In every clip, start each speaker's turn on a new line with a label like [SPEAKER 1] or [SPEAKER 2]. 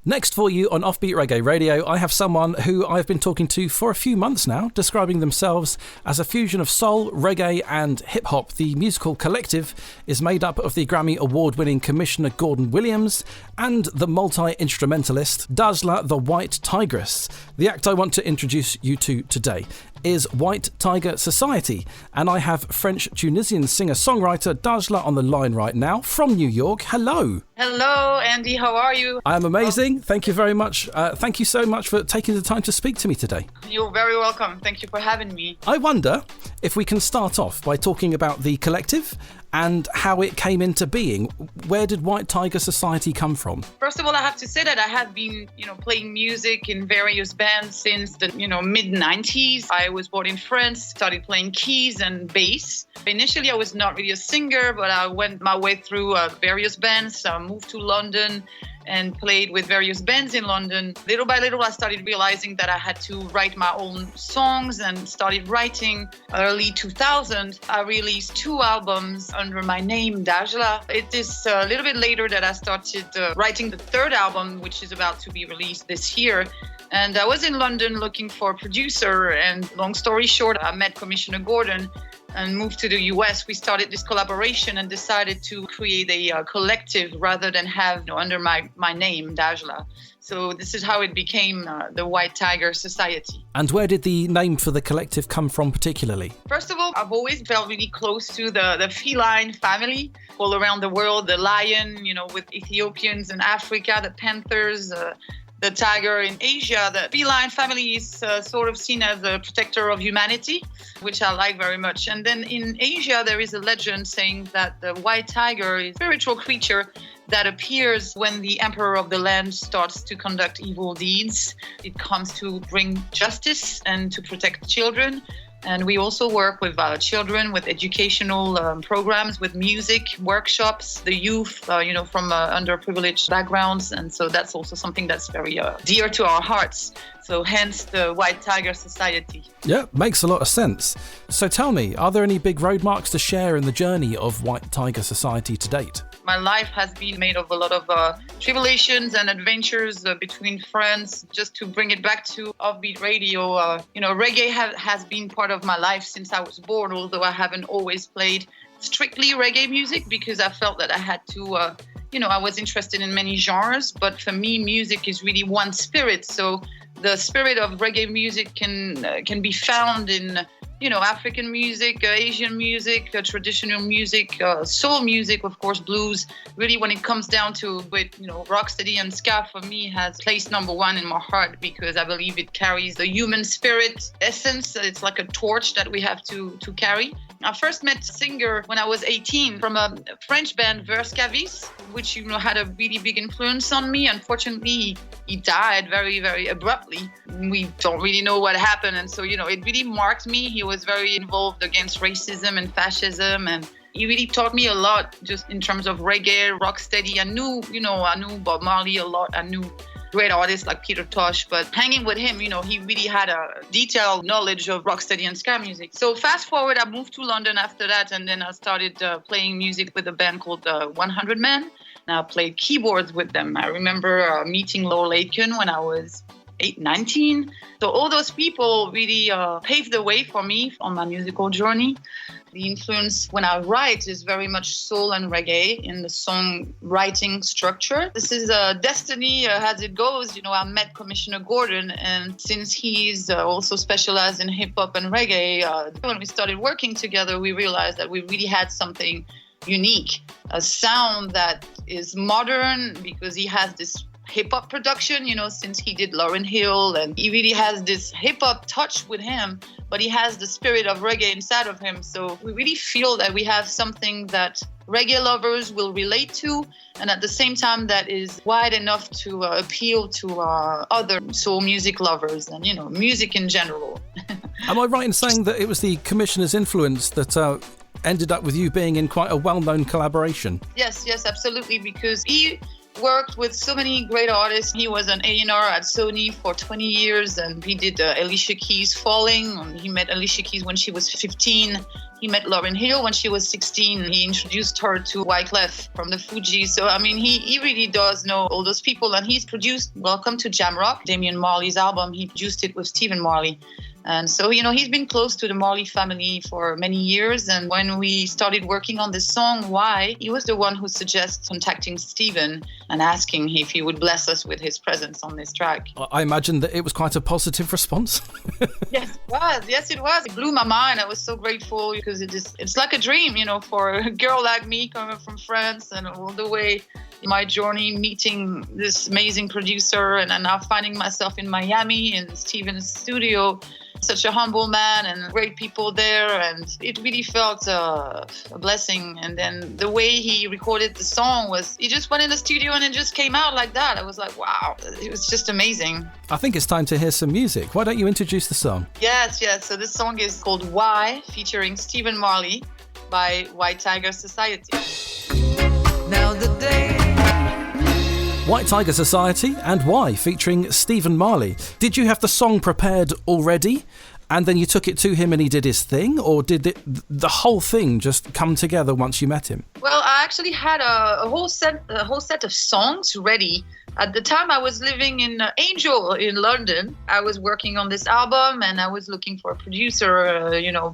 [SPEAKER 1] Next for you on Offbeat Reggae Radio, I have someone who I've been talking to for a few months now, describing themselves as a fusion of soul, reggae and hip-hop. The musical collective is made up of the Grammy Award-winning Commissioner Gordon Williams and the multi-instrumentalist Dajla the White Tigress. The act I want to introduce you to today is White Tiger Society, and I have French-Tunisian singer-songwriter Dajla on the line right now from New York. Hello.
[SPEAKER 2] Hello, Andy. How are you?
[SPEAKER 1] I am amazing. Thank you very much. Thank you so much for taking the time to speak to me today.
[SPEAKER 2] You're very welcome. Thank you for having me.
[SPEAKER 1] I wonder if we can start off by talking about the collective and how it came into being. Where did White Tiger Society come from?
[SPEAKER 2] First of all, I have to say that I have been, playing music in various bands since the, mid-90s. I was born in France, started playing keys and bass. Initially, I was not really a singer, but I went my way through various bands. I moved to London and played with various bands in London. Little by little, I started realizing that I had to write my own songs and started writing. Early 2000, I released 2 albums under my name, Dajla. It is a little bit later that I started writing the 3rd album, which is about to be released this year. And I was in London looking for a producer, and long story short, I met Commissioner Gordon and moved to the US. We started this collaboration and decided to create a collective rather than have under my name, Dajla. So this is how it became the White Tiger Society.
[SPEAKER 1] And where did the name for the collective come from particularly?
[SPEAKER 2] First of all, I've always felt really close to the feline family all around the world. The lion, with Ethiopians in Africa, the panthers, the tiger in Asia. The feline family is sort of seen as a protector of humanity, which I like very much. And then in Asia, there is a legend saying that the white tiger is a spiritual creature that appears when the emperor of the land starts to conduct evil deeds. It comes to bring justice and to protect children. And we also work with children, with educational programs, with music, workshops, the youth, from underprivileged backgrounds. And so that's also something that's very dear to our hearts. So hence the White Tiger Society.
[SPEAKER 1] Yeah, makes a lot of sense. So tell me, are there any big roadmarks to share in the journey of White Tiger Society to date?
[SPEAKER 2] My life has been made of a lot of tribulations and adventures between friends. Just to bring it back to Offbeat Radio, reggae has been part of my life since I was born, although I haven't always played strictly reggae music because I felt that I had to, I was interested in many genres, but for me, music is really one spirit. So the spirit of reggae music can be found in African music, Asian music, traditional music, soul music, of course, blues. Really, when it comes down to it, rocksteady and ska for me has placed number 1 in my heart because I believe it carries the human spirit essence. It's like a torch that we have to carry. I first met a singer when I was 18 from a French band, Verskavis, which had a really big influence on me. Unfortunately, he died very, very abruptly. We don't really know what happened. And so, it really marked me. He was very involved against racism and fascism. And he really taught me a lot just in terms of reggae, rocksteady. I knew Bob Marley a lot. I knew great artists like Peter Tosh, but hanging with him, he really had a detailed knowledge of rocksteady and ska music. So fast forward, I moved to London after that, and then I started playing music with a band called 100 Men. And I played keyboards with them. I remember meeting Lauryn Hill when I was 19. So all those people really paved the way for me on my musical journey. The influence when I write is very much soul and reggae in the songwriting structure. This is destiny as it goes. I met Commissioner Gordon, and since he's also specialized in hip-hop and reggae, when we started working together, we realized that we really had something unique, a sound that is modern because he has this hip-hop production, since he did Lauryn Hill, and he really has this hip-hop touch with him, but he has the spirit of reggae inside of him. So we really feel that we have something that reggae lovers will relate to, and at the same time that is wide enough to appeal to other soul music lovers and, music in general.
[SPEAKER 1] Am I right in saying that it was the Commissioner's influence that ended up with you being in quite a well-known collaboration?
[SPEAKER 2] Yes, absolutely, because he worked with so many great artists. He was an A&R at Sony for 20 years, and he did Alicia Keys Falling. He met Alicia Keys when she was 15. He met Lauryn Hill when she was 16. He introduced her to Wyclef from the Fugees. So, I mean, he really does know all those people. And he's produced Welcome to Jamrock, Damian Marley's album. He produced it with Stephen Marley. And so, he's been close to the Marley family for many years. And when we started working on this song, Why, he was the one who suggested contacting Stephen and asking if he would bless us with his presence on this track.
[SPEAKER 1] I imagine that it was quite a positive response.
[SPEAKER 2] Yes, it was. Yes, it was. It blew my mind. I was so grateful because it's like a dream, for a girl like me coming from France and all the way my journey meeting this amazing producer and now finding myself in Miami in Stephen's studio. Such a humble man and great people there, and it really felt a blessing. And then the way he recorded the song was, he just went in the studio and it just came out like that. I was like, wow, it was just amazing.
[SPEAKER 1] I think it's time to hear some music. Why don't you introduce the song?
[SPEAKER 2] Yes. So this song is called Why, featuring Stephen Marley by White Tigress Society.
[SPEAKER 3] Now the day.
[SPEAKER 1] White Tiger Society and Why, featuring Stephen Marley. Did you have the song prepared already and then you took it to him and he did his thing, or did the whole thing just come together once you met him?
[SPEAKER 2] Well, I actually had a whole set of songs ready. At the time, I was living in Angel in London. I was working on this album and I was looking for a producer.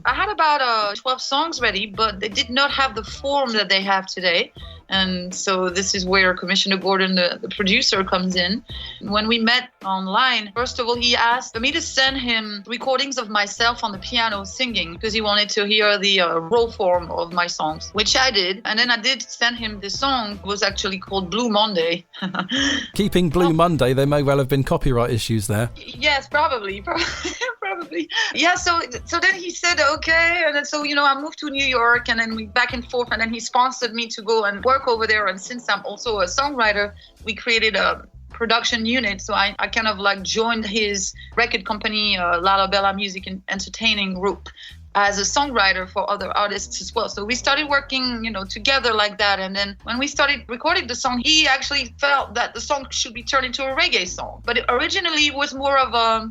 [SPEAKER 2] I had about 12 songs ready, but they did not have the form that they have today. And so this is where Commissioner Gordon, the producer, comes in. When we met online, first of all, he asked for me to send him recordings of myself on the piano singing because he wanted to hear the raw form of my songs, which I did. And then I did send him this song. It was actually called Blue Monday.
[SPEAKER 1] Keeping Blue Monday, there may well have been copyright issues there.
[SPEAKER 2] Yes, probably. Yeah, so then he said, okay. And then so, I moved to New York and then we back and forth. And then he sponsored me to go and work over there. And since I'm also a songwriter, we created a production unit. So I kind of like joined his record company, Lala Bella Music and Entertaining Group, as a songwriter for other artists as well. So we started working, together like that. And then when we started recording the song, he actually felt that the song should be turned into a reggae song. But originally it was more of a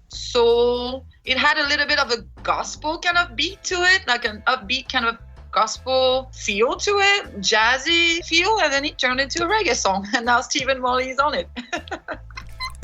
[SPEAKER 2] soul. It had a little bit of a gospel kind of beat to it, like an upbeat kind of gospel feel to it, jazzy feel, and then it turned into a reggae song. And now Stephen Marley is on it.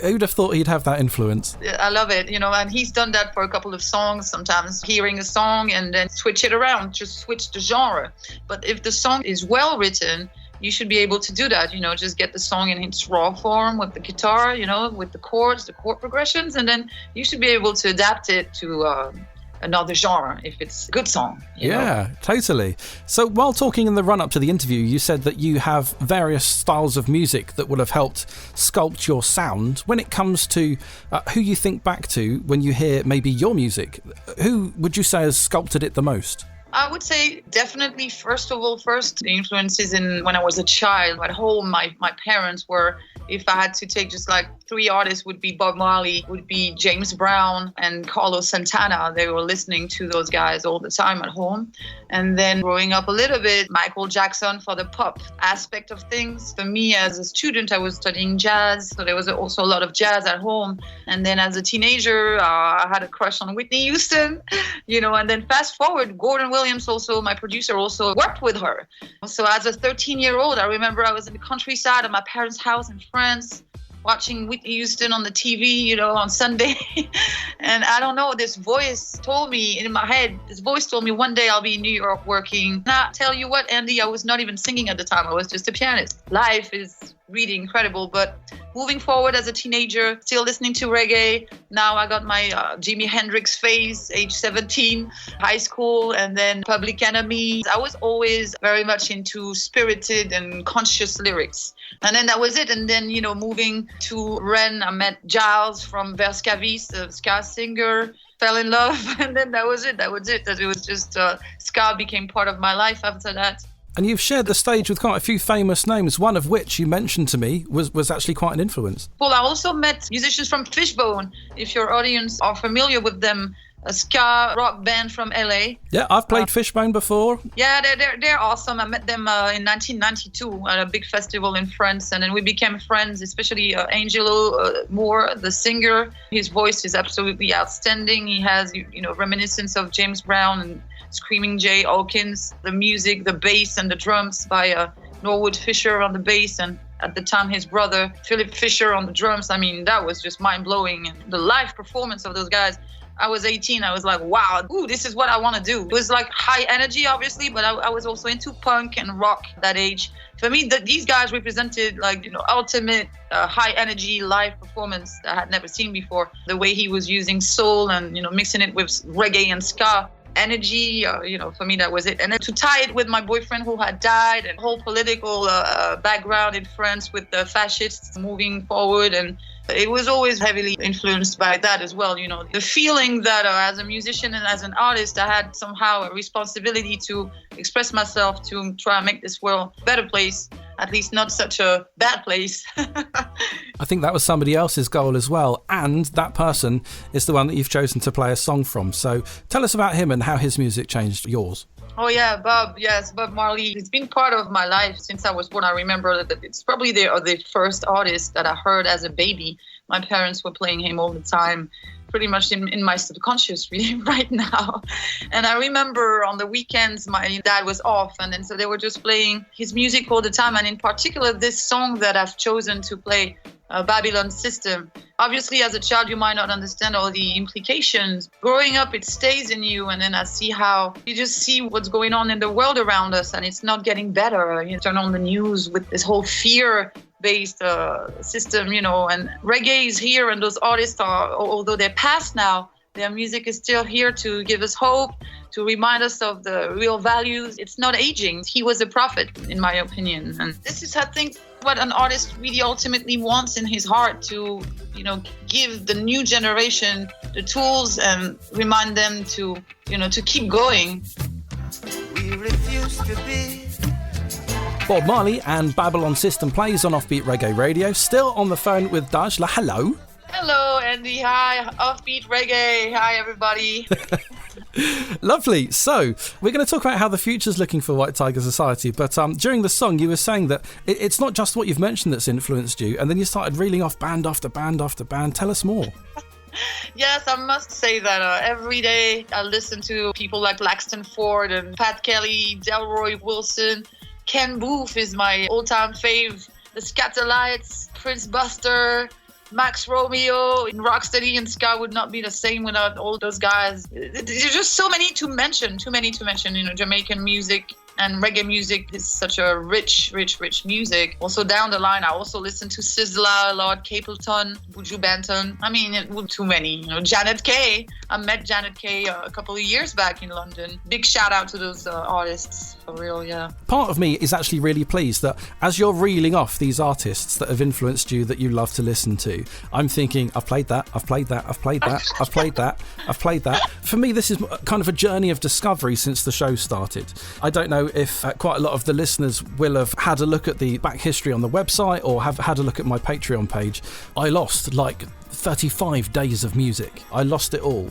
[SPEAKER 1] Who'd have thought he'd have that influence?
[SPEAKER 2] I love it, and he's done that for a couple of songs, sometimes hearing a song and then switch it around, just switch the genre. But if the song is well written, you should be able to do that, just get the song in its raw form with the guitar, with the chords, the chord progressions, and then you should be able to adapt it to another genre if it's a good song.
[SPEAKER 1] Yeah, totally. So while talking in the run-up to the interview, you said that you have various styles of music that will have helped sculpt your sound. When it comes to who you think back to when you hear maybe your music, who would you say has sculpted it the most?
[SPEAKER 2] I would say definitely, first the influences when I was a child. At home, my parents were, if I had to take just like three artists, would be Bob Marley, would be James Brown and Carlos Santana. They were listening to those guys all the time at home. And then growing up a little bit, Michael Jackson for the pop aspect of things. For me, as a student, I was studying jazz, so there was also a lot of jazz at home. And then as a teenager, I had a crush on Whitney Houston, and then fast forward, Gordon Williams, also my producer, also worked with her. So as a 13-year-old, I remember I was in the countryside at my parents' house in France, watching Whitney Houston on the TV, on Sunday. And I don't know, this voice told me in my head, one day I'll be in New York working. And I tell you what, Andy, I was not even singing at the time. I was just a pianist. Life is really incredible. But moving forward as a teenager, still listening to reggae. Now I got my Jimi Hendrix phase, age 17, high school, and then Public Enemy. I was always very much into spirited and conscious lyrics. And then that was it. And then, moving to Rennes, I met Giles from Verscavis, a ska singer, fell in love. And then that was it. It was just, ska became part of my life after that.
[SPEAKER 1] And you've shared the stage with quite a few famous names, one of which you mentioned to me was actually quite an influence.
[SPEAKER 2] Well, I also met musicians from Fishbone. If your audience are familiar with them, a ska rock band from LA.
[SPEAKER 1] Yeah, I've played Fishbone before.
[SPEAKER 2] Yeah, they're awesome. I met them in 1992 at a big festival in France, and then we became friends, especially Angelo Moore, the singer. His voice is absolutely outstanding. He has, reminiscence of James Brown and Screaming Jay Hawkins. The music, the bass and the drums by Norwood Fisher on the bass, and at the time his brother Philip Fisher on the drums. I mean, that was just mind-blowing. And the live performance of those guys, I was 18. I was like, wow, this is what I want to do. It was like high energy, obviously, but I was also into punk and rock that age. For me, these guys represented ultimate high energy live performance that I had never seen before. The way he was using soul and, mixing it with reggae and ska. Energy, for me, that was it. And then to tie it with my boyfriend who had died, and whole political background in France with the fascists moving forward, and it was always heavily influenced by that as well. The feeling that as a musician and as an artist, I had somehow a responsibility to express myself, to try and make this world a better place, at least not such a bad place.
[SPEAKER 1] I think that was somebody else's goal as well, and that person is the one that you've chosen to play a song from. So tell us about him and how his music changed yours.
[SPEAKER 2] Oh yeah, Bob. Yes, Bob Marley. He's been part of my life since I was born. I remember that it's probably the first artist that I heard as a baby. My parents were playing him all the time, pretty much in my subconscious really right now. And I remember on the weekends, my dad was off, and then so they were just playing his music all the time. And in particular, this song that I've chosen to play, Babylon System. Obviously, as a child, you might not understand all the implications. Growing up, it stays in you, and then I see how you just see what's going on in the world around us, and it's not getting better. You turn on the news with this whole fear-based system, and reggae is here, and those artists are, although they're past now, their music is still here to give us hope, to remind us of the real values. It's not aging. He was a prophet, in my opinion. And this is, I think, what an artist really ultimately wants in his heart, to, give the new generation the tools and remind them to, to keep going.
[SPEAKER 3] We refuse to be.
[SPEAKER 1] Bob Marley and Babylon System plays on Offbeat Reggae Radio. Still on the phone with Dajla. Hello.
[SPEAKER 2] Hello, Andy. Hi, Offbeat Reggae. Hi, everybody.
[SPEAKER 1] Lovely. So we're going to talk about how the future's looking for White Tiger Society, but during the song you were saying that it's not just what you've mentioned that's influenced you, and then you started reeling off band after band after band. Tell us more.
[SPEAKER 2] Yes, I must say that every day I listen to people like Laxton Ford and Pat Kelly, Delroy Wilson. Ken Booth is my all-time fave. The Scatterlights, Prince Buster, Max Romeo, and Rocksteady and ska would not be the same without all those guys. There's just so many to mention. Jamaican music and reggae music is such a rich music. Also down the line, I also listen to Sizzla, Lord Capleton, Buju Banton. I mean, it would too many. Janet Kay. I met Janet Kay a couple of years back in London. Big shout out to those artists, for real, yeah.
[SPEAKER 1] Part of me is actually really pleased that as you're reeling off these artists that have influenced you, that you love to listen to, I'm thinking, I've played that, I've played that, I've played that, I've played that, I've played that. For me, this is kind of a journey of discovery since the show started. I don't know if quite a lot of the listeners will have had a look at the back history on the website or have had a look at my Patreon page. I lost like 35 days of music. I lost it all.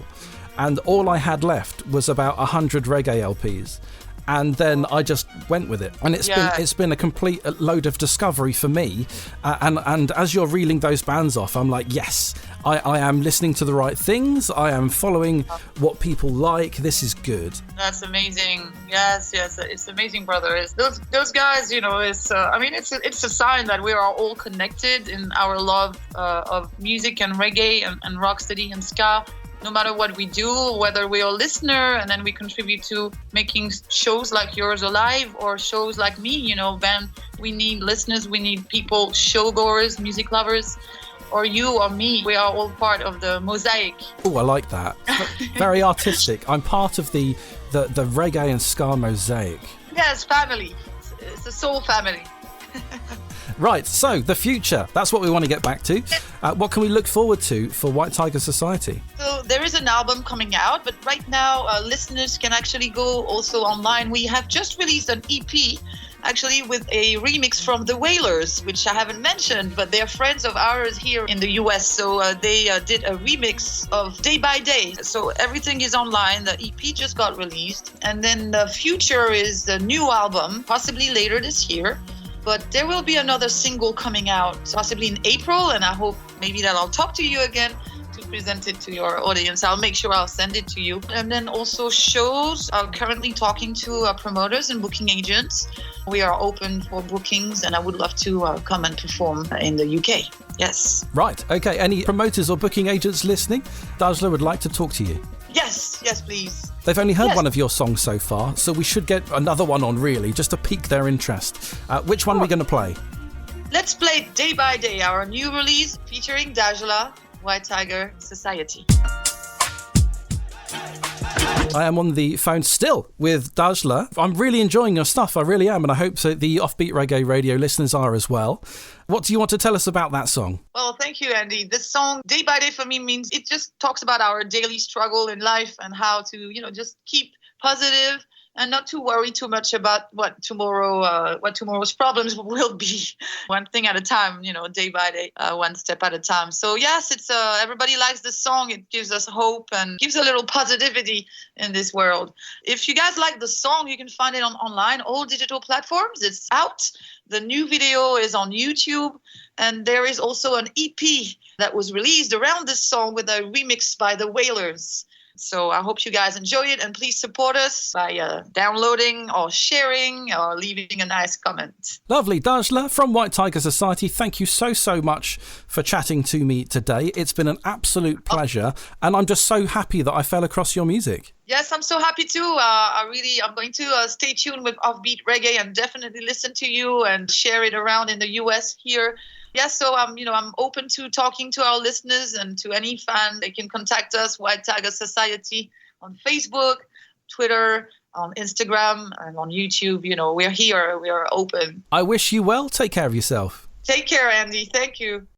[SPEAKER 1] And all I had left was about 100 reggae LPs. And then I just went with it, and it's been a complete load of discovery for me. And as you're reeling those bands off, I'm like, yes, I am listening to the right things. I am following what people like. This is good.
[SPEAKER 2] That's amazing. Yes, it's amazing, brother. It's those guys, it's a sign that we are all connected in our love of music and reggae and rocksteady and ska. No matter what we do, whether we're a listener and then we contribute to making shows like yours alive or shows like me, then we need listeners, we need people, showgoers, music lovers, or you or me. We are all part of the mosaic.
[SPEAKER 1] Oh, I like that. Very artistic. I'm part of the reggae and ska mosaic.
[SPEAKER 2] Yes, family. It's a soul family.
[SPEAKER 1] Right, so the future, that's what we want to get back to. What can we look forward to for White Tiger Society?
[SPEAKER 2] So there is an album coming out, but right now listeners can actually go also online. We have just released an EP actually with a remix from the Wailers, which I haven't mentioned, but they're friends of ours here in the US. So they did a remix of Day by Day. So everything is online. The EP just got released. And then the future is the new album, possibly later this year. But there will be another single coming out possibly in April, and I hope maybe that I'll talk to you again to present it to your audience. I'll make sure I'll send it to you. And then also shows. I'm currently talking to promoters and booking agents. We are open for bookings, and I would love to come and perform in the UK. Yes.
[SPEAKER 1] Right. Okay. Any promoters or booking agents listening? Dajla would like to talk to you.
[SPEAKER 2] Yes, please.
[SPEAKER 1] They've only heard one of your songs so far, so we should get another one on, really, just to pique their interest. Which one are we going to play?
[SPEAKER 2] Let's play Day by Day, our new release featuring Dajla, White Tigress Society.
[SPEAKER 1] I am on the phone still with Dajla. I'm really enjoying your stuff, I really am, and I hope so the Offbeat Reggae Radio listeners are as well. What do you want to tell us about that song?
[SPEAKER 2] Well, thank you, Andy. This song, Day by Day, for me means it just talks about our daily struggle in life and how to, just keep positive and not to worry too much about what tomorrow's problems will be. One thing at a time, day by day, one step at a time. So yes, it's everybody likes this song. It gives us hope and gives a little positivity in this world. If you guys like the song, you can find it online, all digital platforms. It's out. The new video is on YouTube, and there is also an EP that was released around this song with a remix by the Wailers. So I hope you guys enjoy it, and please support us by downloading or sharing or leaving a nice comment.
[SPEAKER 1] Lovely. Dajla from White Tigress Society, thank you so much for chatting to me today. It's been an absolute pleasure, and I'm just so happy that I fell across your music.
[SPEAKER 2] Yes, I'm so happy too. I'm going to stay tuned with Offbeat Reggae and definitely listen to you and share it around in the US here. Yes, so I'm open to talking to our listeners and to any fan. They can contact us, White Tigress Society, on Facebook, Twitter, on Instagram, and on YouTube. We're here. We are open.
[SPEAKER 1] I wish you well. Take care of yourself.
[SPEAKER 2] Take care, Andy. Thank you.